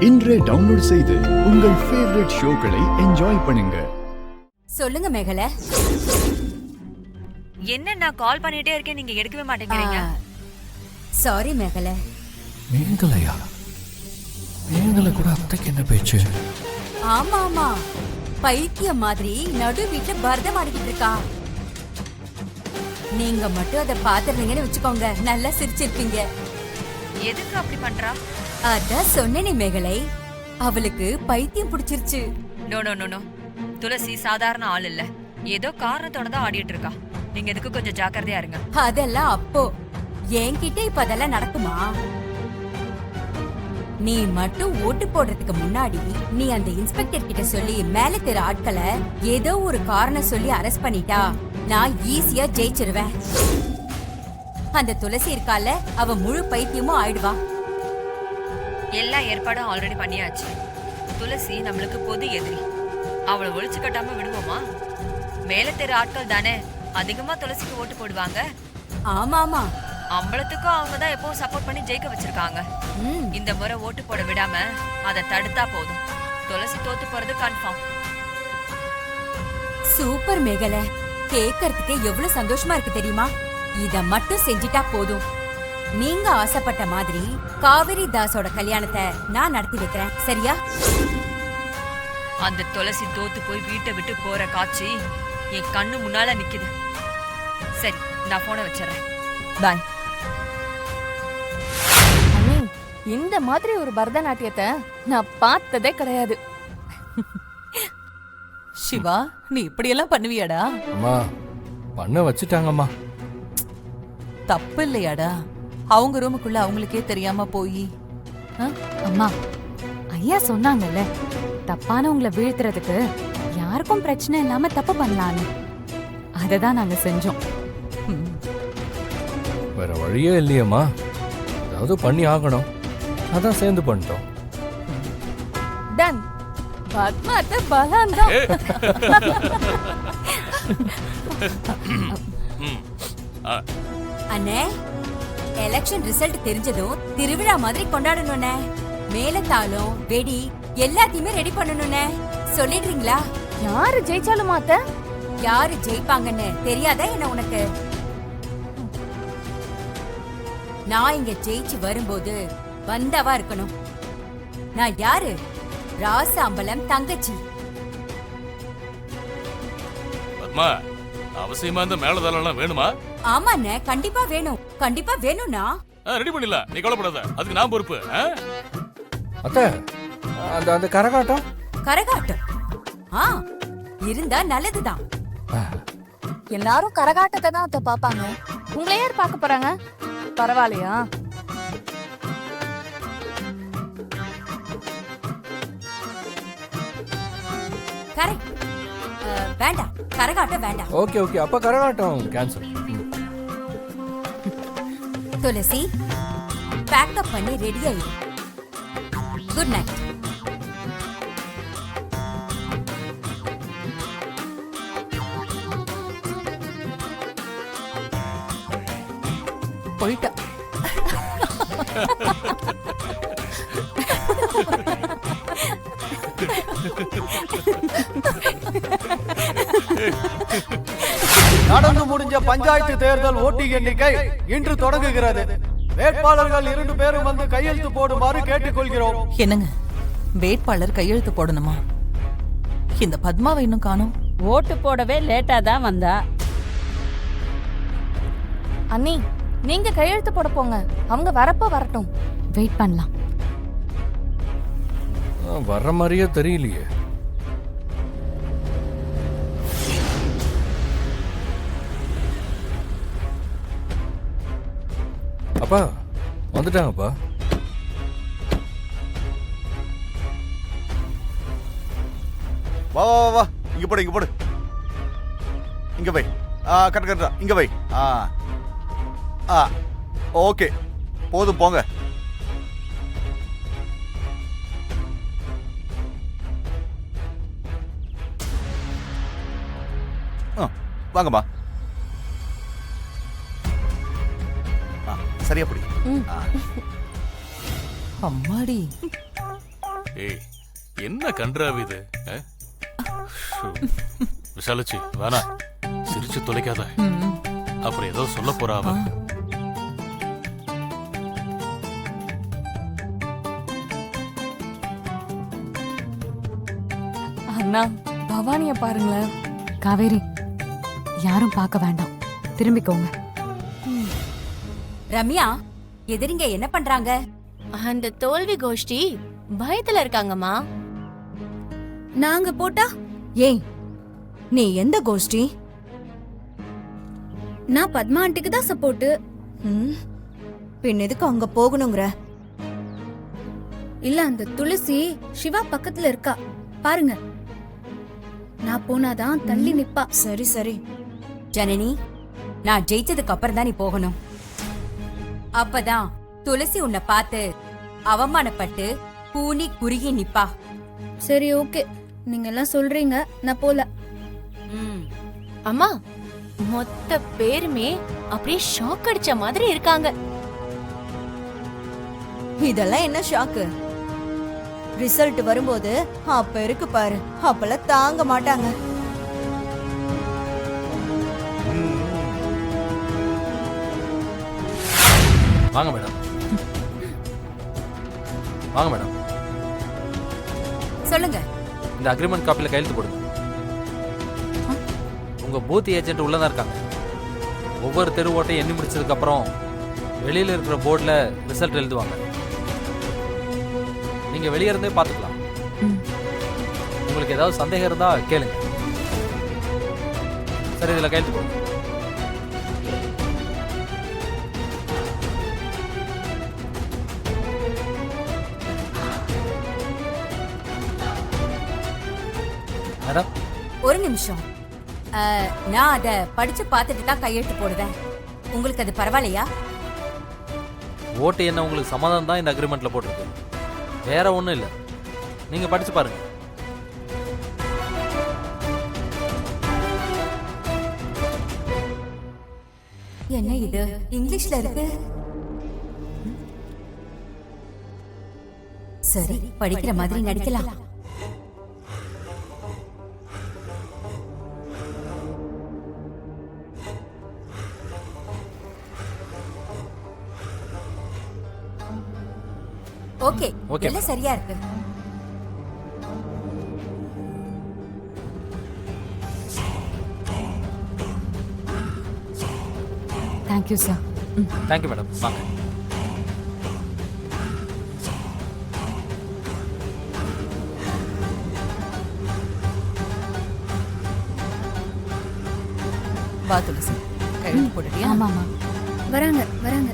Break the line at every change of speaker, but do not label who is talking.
இன்றே டவுன்லோட் செய்து உங்கள் ஃபேவரட் ஷோக்களை என்ஜாய் பண்ணுங்க.
சொல்லுங்க மேகலை.
என்ன நான் கால் பண்ணிட்டே இருக்கேன், நீங்க எடுக்கவே மாட்டேங்கிறீங்க.
சாரி மேகலை.
மேகலையா? மேகலை கூட அத்தைக்கு என்ன பேச்சு?
ஆமா ஆமா, பைத்தியம் மாதிரி நடு வீட்டுல பரதம் ஆடிக்கிட்டு இருக்கா. நீங்க மட்டும் அதை பாத்துறீங்கன்னு வச்சுக்கோங்க, நல்லா சிரிச்சிருப்பீங்க.
எதுக்கு அப்படி பண்றா?
அதான் சொன்னேனே மேகலை, அவளுக்கு பைத்தியம் பிடிச்சிருச்சு.
நோ நோ நோ நோ, துளசி சாதாரண ஆள் இல்ல, ஏதோ காரணத்தோட தான் ஆடிட்டு இருக்கா. நீங்க எதுக்கு கொஞ்சம் ஜாக்கிரதையா இருங்க.
அதெல்லாம் அப்போ, என்கிட்ட இப்ப அதெல்லாம் நடக்குமா? நீ மட்டும் ஓட்டு போடுறதுக்கு முன்னாடி நீ அந்த இன்ஸ்பெக்டர் கிட்ட சொல்லி மேல தெரு ஆட்களை ஏதோ ஒரு காரணம் சொல்லி அரெஸ்ட் பண்ணிட்டா நான் ஈஸியா ஜெயிச்சிருவேன். அந்த துளசி இருக்கால, அவ முழு பைத்தியமும் ஆயிடுவா.
எல்லா ஏற்பாடும் ஆல்ரெடி பண்ணியாச்சு. துளசி நம்மளுக்கு பொது எதிரி, அவளை ஒழிச்சு கட்டாம விடுவோமா? மேல தெரு ஆட்கள் தானே அதிகமா துளசிக்கு ஓட்டு போடுவாங்க.
ஆமா ஆமா,
அம்பலத்துக்கும் அவங்க தான் எப்பவும் சப்போர்ட் பண்ணி ஜெயிக்க வச்சிருக்காங்க. இந்த முறை ஓட்டு போட விடாம அதை தடுத்தா போதும், துளசி தோத்து போறது கன்ஃபார்ம்.
சூப்பர் மேகலை, கேட்கறதுக்கு எவ்வளவு சந்தோஷமா இருக்கு தெரியுமா? இத மட்டும் செஞ்சிட்டா போதும். நீங்க ஆசைப்பட்ட மாதிரி காவிரி தாஸோட கல்யாணத்தை நான் நடத்தி வைக்கிறேன், சரியா?
அந்த துளசி தோத்து போய் வீட்டை விட்டு போற காட்சி என் கண்ணு முன்னால நிக்குது. சரி, நான் போனை வச்சிடறேன். பாய்.
அண்ணி, இந்த மாதிரி ஒரு பரதநாட்டியத்தை நான் பார்த்ததே கிடையாது.
சிவா, நீ இப்படியெல்லாம் பண்ணுவியாடா?
அம்மா பண்ண வச்சுட்டாங்கம்மா.
தப்பு இல்லையாடா? அவங்க ரூமுக்குள்ள அவங்களுக்கே தெரியாம போய்.
அம்மா, ஐயா சொன்னாங்கல்ல, தப்பானவங்களை வீழ்த்துறதுக்கு யாருக்கும் பிரச்சனை இல்லாம தப்பு பண்ணலான்னு. அததான் நாங்க செஞ்சோம்.
வேற வழியே இல்லையம்மா, ஏதாவது பண்ணி ஆகணும், அதான் சேர்ந்து பண்ணிட்டோம்.
டன். பத்மாத்த பலாந்தான்.
அண்ணே, எலெக்ஷன் ரிசல்ட் தெரிஞ்சதும் திருவிழா மாதிரி கொண்டாடணும்னே. மேலத்தாளம் வெடி எல்லாத்தையுமே ரெடி பண்ணணும்னே. சொல்லிடுறீங்களா?
யாரு ஜெயிச்சாலும் மாத்த?
யாரு ஜெயிப்பாங்கன்னு தெரியாதா என்ன உனக்கு? நான் இங்க ஜெயிச்சு வரும்போது வந்தவா இருக்கணும். நான் யாரு? ராசாம்பலம் தங்கச்சி.
பத்மா, அவசியமா இந்த மேலதாளம் வேணுமா?
ஆமாண்ணே, கண்டிப்பா வேணும், கண்டிப்பா வேணும்னா
ரெடி பண்ணிடலாம், நீ கவலைப்படாத, அதுக்கு நான் பொறுப்பு.
அத்தை, அந்த கரகாட்டம்
கரகாட்டம் இருந்தா நல்லதுதான்.
எல்லாரும் கரகாட்டத்தை தான் அத்தை பாப்பாங்க, உங்களை யார் பார்க்க போறாங்க? பரவாயில்லையா?
கரெக்ட். வேண்டாம், கரகாட்டம் வேண்டாம்.
ஓகே ஓகே, அப்ப கரகாட்டம் கேன்சல்.
துளசி, பேக்கப் பண்ணி ரெடி ஆயிடு. Good night.
போயிட்டா.
நடந்து முடிஞ்ச பஞ்சாயத்து தேர்தல் ஓட்டு எண்ணிக்கை இன்று தொடங்குகிறது. வேட்பாளர்கள் 2 பேரும் வந்து கையெழுத்து போடுமாறு கேட்டுக்கொள்கிறோம்.
என்னங்க, வேட்பாளர் கையெழுத்து போடணுமா? இந்த பத்மாவை இன்னும் காணோம்.
ஓட்டு போடவே லேட்டா தான் வந்தா.
அண்ணி, நீங்க கையெழுத்து போட போங்க, அவங்க வரப்போ வரட்டும், வெயிட் பண்ணலாம்.
வர்ற மாதிரியே தெரியலையே. அப்பா வந்துட்டாங்கப்பா.
வா வா வா, இங்க போடு, இங்க போடு, இங்க வை. கரெக்டா இங்க வை. ஓகே, போதும், போங்க. வாங்கம்மா. சரியா புடி.
அம்மாடி,
ஏய் என்ன கன்றாவி இது ஆ? ஷோ. விஷாலச்சி வேணா சிரிச்சு தொலைக்காத
ம்.
அப்புறம் ஏதோ சொல்ல போறா அவ.
அண்ணா பவானிய பாருங்களேன்.
காவேரி யாரும் பார்க்க வேண்டாம், திரும்பிக்கோங்க. ரம்யா, எதிரிங்க என்ன பண்றாங்க?
அந்த தோல்வி கோஷ்டி பயத்துல இருக்காங்கம்மா.
நாங்க போட்டா ஏய், நீ எந்த கோஷ்டி?
நான் பத்மா ஆண்டிக்கு தான் சப்போர்ட்.
பின் எதுக்கு அங்க போகணுங்கிற?
இல்ல அந்த துளசி சிவா பக்கத்துல இருக்கா பாருங்க. நான் போனாதான் தள்ளி நிப்பா.
சரி சரி ஜனனி, நான் ஜெயிச்சதுக்கு அப்புறம் தான் நீ போகணும். அப்பதான் துளசி உன்னை பார்த்து அவமானப்பட்டு கூனி குறுகி நிப்பா.
சரி ஓகே, நீங்க எல்லாம் சொல்றீங்க, நான் போல.
ம்.
அம்மா, மொத்த பேருமே அப்படியே ஷாக் அடிச்ச மாதிரி இருக்காங்க.
இதெல்லாம் என்ன ஷாக்கு? ரிசல்ட் வரும்போது அப்ப இருக்கு பாரு, அப்பெல்லாம் தாங்க மாட்டாங்க.
வாங்க மேடம், வாங்க மேடம்.
சொல்லுங்க.
இந்த அக்ரிமெண்ட் காப்பியில் கையெழுத்து போடுங்க. உங்க பூத் ஏஜென்ட் உள்ளதான் இருக்காங்க. ஒவ்வொரு தெரு ஓட்டையும் எண்ணி முடிச்சதுக்கு அப்புறம் வெளியில இருக்கிற போர்டில் ரிசல்ட் எழுதுவாங்க. நீங்க வெளியே இருந்தே பார்த்துக்கலாம். உங்களுக்கு ஏதாவது சந்தேகம் இருந்தா கேளுங்க. சரி, இதுல கையெழுத்து போடுங்க. மேடம்,
ஒரு நிமிஷம். நான் அத படிச்சு பார்த்துட்டு தான் கையெழுத்து போடுவேன். உங்களுக்கு அது பரவாயில்லையா?
ஓட்டு என்ன உங்களுக்கு சமாதானம் தான் இந்த அக்ரிமெண்ட்ல போட்டிருக்கு, வேற ஒன்றும் இல்லை. நீங்க படிச்சு பாருங்க.
என்ன இது இங்கிலீஷ்ல இருக்கு? சரி, படிக்கிற மாதிரி நடிக்கலாம். Okay,
Okay.
எல்லாம் சரியா இருக்கு. Thank you sir.
தேங்க்யூ மேடம், வாங்க.
வா துளசி, கையெழுத்து போட்டுட்டியா?
ஆமாமா.
வராங்க வராங்க.